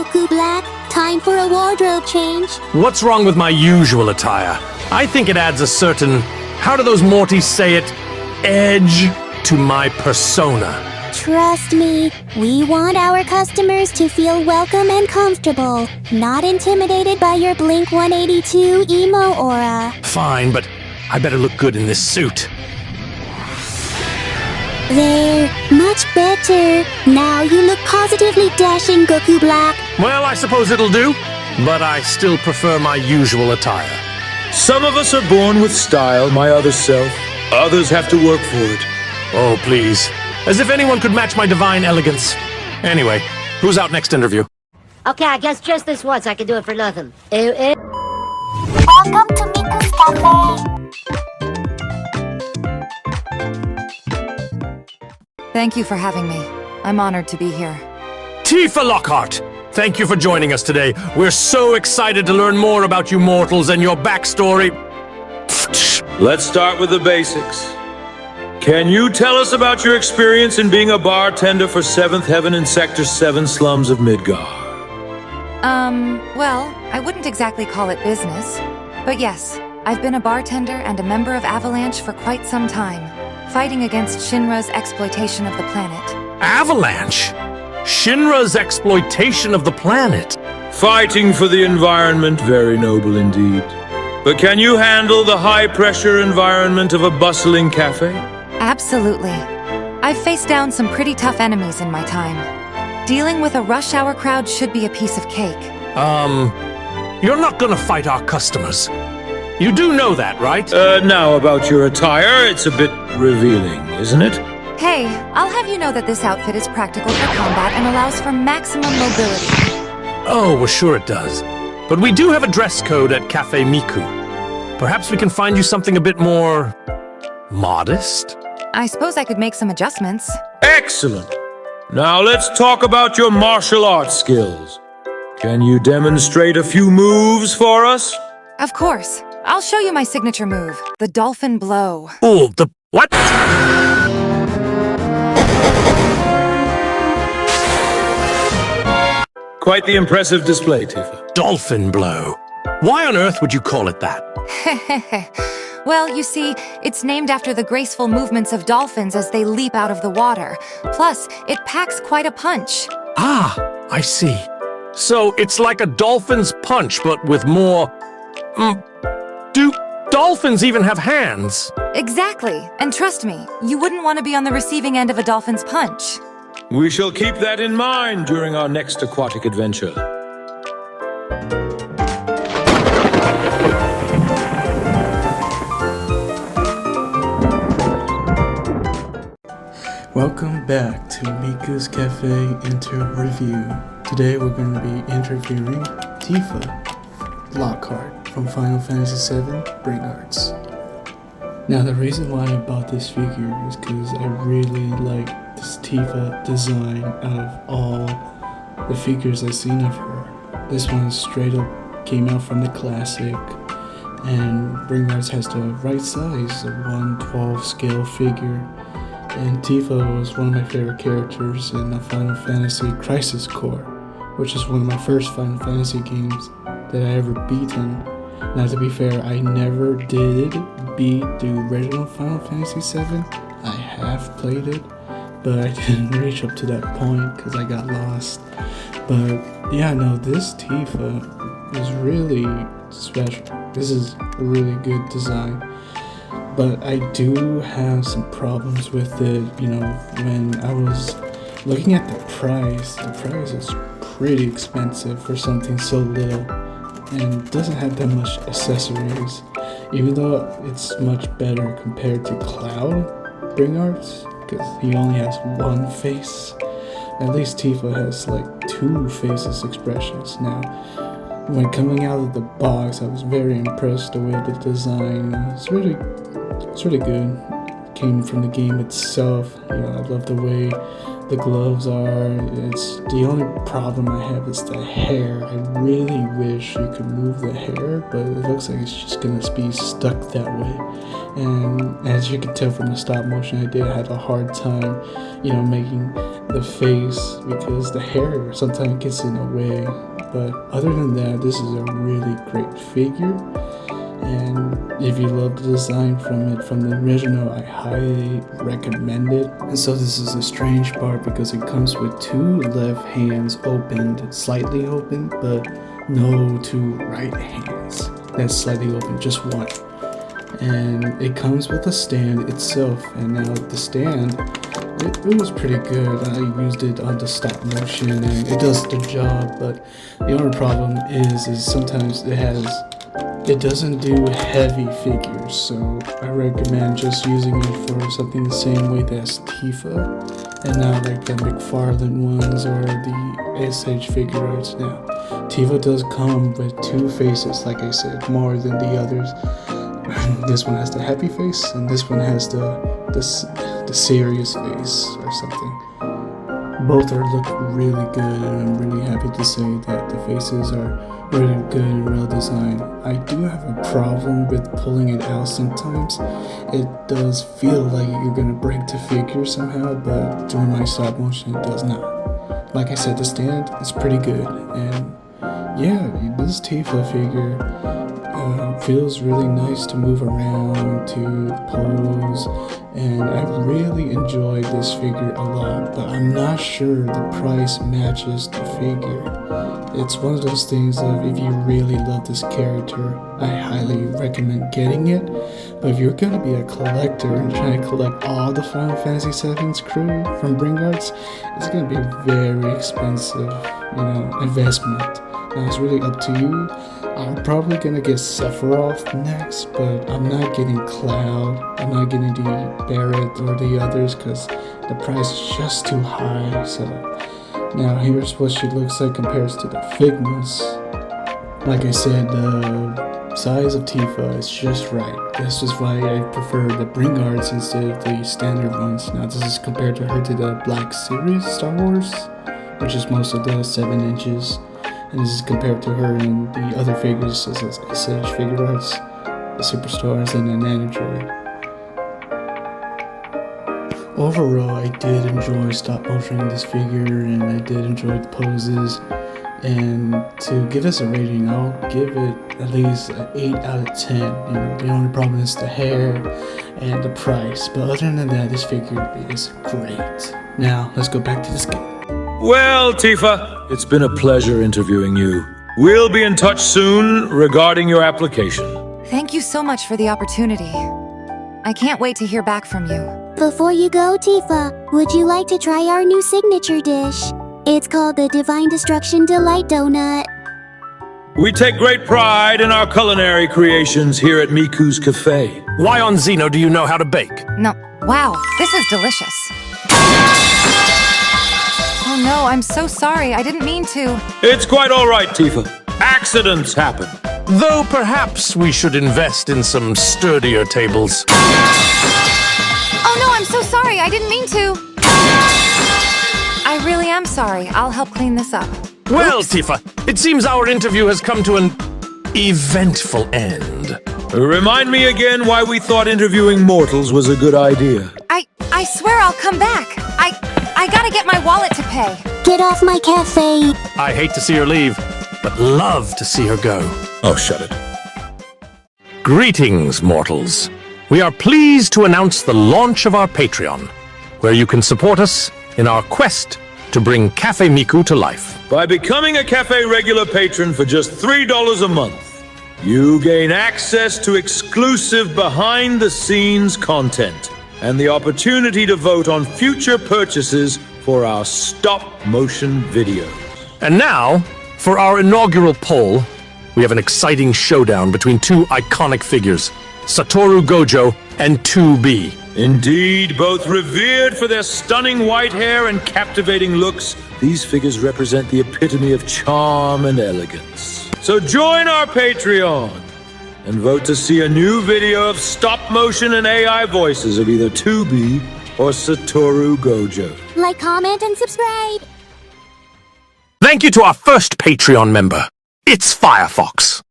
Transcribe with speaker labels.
Speaker 1: Goku Black. Time for a wardrobe change.
Speaker 2: What's wrong with my usual attire? I think it adds a certain, how do those Mortys say it, edge to my persona.
Speaker 1: Trust me, we want our customers to feel welcome and comfortable, not intimidated by your Blink-182 emo aura.
Speaker 2: Fine, but I better look good in this suit.
Speaker 1: There, much better. Now you look positively dashing, Goku Black.
Speaker 2: Well, I suppose it'll do, but I still prefer my usual attire.
Speaker 3: Some of us are born with style, my other self. Others have to work for it.
Speaker 2: Oh, please. As if anyone could match my divine elegance. Anyway, who's out next interview?
Speaker 4: Okay, I guess just this once I can do it for nothing.
Speaker 1: Welcome to Miku's Cafe.
Speaker 5: Thank you for having me. I'm honored to be here.
Speaker 2: Tifa Lockhart! Thank you for joining us today. We're so excited to learn more about you mortals and your backstory.
Speaker 3: Let's start with the basics. Can you tell us about your experience in being a bartender for 7th Heaven in Sector 7 slums of Midgar?
Speaker 5: Well, I wouldn't exactly call it business. But yes, I've been a bartender and a member of Avalanche for quite some time, fighting against Shinra's exploitation of the planet.
Speaker 2: Avalanche? Shinra's exploitation of the planet?
Speaker 3: Fighting for the environment, very noble indeed. But can you handle the high-pressure environment of a bustling cafe?
Speaker 5: Absolutely. I've faced down some pretty tough enemies in my time. Dealing with a rush hour crowd should be a piece of cake.
Speaker 2: You're not gonna fight our customers. You do know that, right?
Speaker 3: Now about your attire, it's a bit revealing, isn't it?
Speaker 5: Hey, I'll have you know that this outfit is practical for combat and allows for maximum mobility.
Speaker 2: Oh, well, sure it does. But we do have a dress code at Café Miku. Perhaps we can find you something a bit more modest?
Speaker 5: I suppose I could make some adjustments.
Speaker 3: Excellent! Now let's talk about your martial arts skills. Can you demonstrate a few moves for us?
Speaker 5: Of course. I'll show you my signature move, the Dolphin Blow.
Speaker 2: Oh, the what?
Speaker 3: Quite the impressive display, Tifa.
Speaker 2: Dolphin blow. Why on earth would you call it that?
Speaker 5: Well, you see, it's named after the graceful movements of dolphins as they leap out of the water. Plus, it packs quite a punch.
Speaker 2: Ah, I see. So it's like a dolphin's punch, but with more... do dolphins even have hands?
Speaker 5: Exactly. And trust me, you wouldn't want to be on the receiving end of a dolphin's punch.
Speaker 3: We shall keep that in mind during our next aquatic adventure.
Speaker 6: Welcome back to Miku's Cafe Inter-Review. Today we're going to be interviewing Tifa Lockhart from Final Fantasy VII Brain Arts. Now the reason why I bought this figure is because I really like this Tifa design out of all the figures I've seen of her. This one straight up came out from the classic, and Brain Arts has the right size, a 1/12 scale figure. And Tifa was one of my favorite characters in the Final Fantasy Crisis Core, which is one of my first Final Fantasy games that I ever beaten. Now to be fair, I never did beat the original Final Fantasy VII. I have played it, but I didn't reach up to that point because I got lost. But yeah, no, this Tifa is really special. This is a really good design. But I do have some problems with it, you know, when I was looking at the price is pretty expensive for something so little and doesn't have that much accessories, even though it's much better compared to Cloud Brain Arts, because he only has one face. At least Tifa has like 2 faces expressions. Now, when coming out of the box, I was very impressed the way the design is really good. It came from the game itself. You know, I love the way the gloves are. It's the only problem I have is the hair. I really wish you could move the hair, but it looks like it's just gonna be stuck that way. And as you can tell from the stop motion I did, I had a hard time, making the face because the hair sometimes gets in the way. But other than that, this is a really great figure. And if you love the design from the original, I highly recommend it. And so this is a strange part because it comes with 2 left hands opened, slightly open, but no 2 right hands that's slightly open, just one. And it comes with a stand itself. And now the stand, it was pretty good. I used it on the stop motion and it does the job, but the only problem is sometimes it doesn't do heavy figures, so I recommend just using it for something the same way as Tifa, and not like the McFarlane ones or the SH figure arts now. Tifa does come with 2 faces, like I said, more than the others. This one has the happy face, and this one has the serious face or something. Both look really good, and I'm really happy to say that the faces are really good and well designed. I do have a problem with pulling it out sometimes. It does feel like you're gonna break the figure somehow, but during my stop motion it does not. Like I said, the stand is pretty good, and yeah, this Tifa figure feels really nice to move around, to pose, and I really enjoyed this figure a lot, but I'm not sure the price matches the figure. It's one of those things of if you really love this character, I highly recommend getting it, but if you're going to be a collector and trying to collect all the Final Fantasy VII's crew from Bringarts, it's going to be a very expensive, investment. Now it's really up to you. I'm probably gonna get Sephiroth next, but I'm not getting Cloud. I'm not getting the Barret or the others because the price is just too high. So now here's what she looks like compared to the Figmas. Like I said, the size of Tifa is just right. This is why I prefer the Bringarts instead of the standard ones. Now this is compared to her to the Black Series Star Wars, which is most of the 7 inches. And this is compared to her and the other figures such as SH Figure Arts, the Superstars, and the Nanodroid. Overall, I did enjoy stop motioning this figure, and I did enjoy the poses. And to give this a rating, I'll give it at least an 8 out of 10. The only problem is the hair and the price. But other than that, this figure is great. Now, let's go back to the skit.
Speaker 3: Well, Tifa, it's been a pleasure interviewing you. We'll be in touch soon regarding your application.
Speaker 5: Thank you so much for the opportunity. I can't wait to hear back from you.
Speaker 1: Before you go, Tifa, would you like to try our new signature dish? It's called the Divine Destruction Delight Donut.
Speaker 3: We take great pride in our culinary creations here at Miku's Cafe.
Speaker 2: Why on Xeno do you know how to bake?
Speaker 5: No. Wow, this is delicious. Oh no, I'm so sorry. I didn't mean to.
Speaker 3: It's quite all right, Tifa. Accidents happen.
Speaker 2: Though perhaps we should invest in some sturdier tables.
Speaker 5: Oh no, I'm so sorry. I didn't mean to. I really am sorry. I'll help clean this up.
Speaker 2: Well,
Speaker 5: Oops.
Speaker 2: Tifa, it seems our interview has come to an eventful end.
Speaker 3: Remind me again why we thought interviewing mortals was a good idea.
Speaker 5: I swear I'll come back. I gotta get my wallet to pay.
Speaker 1: Get off my cafe.
Speaker 2: I hate to see her leave, but love to see her go.
Speaker 3: Oh, shut it.
Speaker 2: Greetings, mortals. We are pleased to announce the launch of our Patreon, where you can support us in our quest to bring Café Miku to life.
Speaker 3: By becoming a Cafe regular patron for just $3 a month, you gain access to exclusive behind-the-scenes content and the opportunity to vote on future purchases for our stop-motion videos.
Speaker 2: And now, for our inaugural poll, we have an exciting showdown between 2 iconic figures, Satoru Gojo and 2B.
Speaker 3: Indeed, both revered for their stunning white hair and captivating looks, these figures represent the epitome of charm and elegance. So join our Patreon and vote to see a new video of stop-motion and AI voices of either 2B or Satoru Gojo.
Speaker 1: Like, comment, and subscribe.
Speaker 2: Thank you to our first Patreon member. It's Firefox.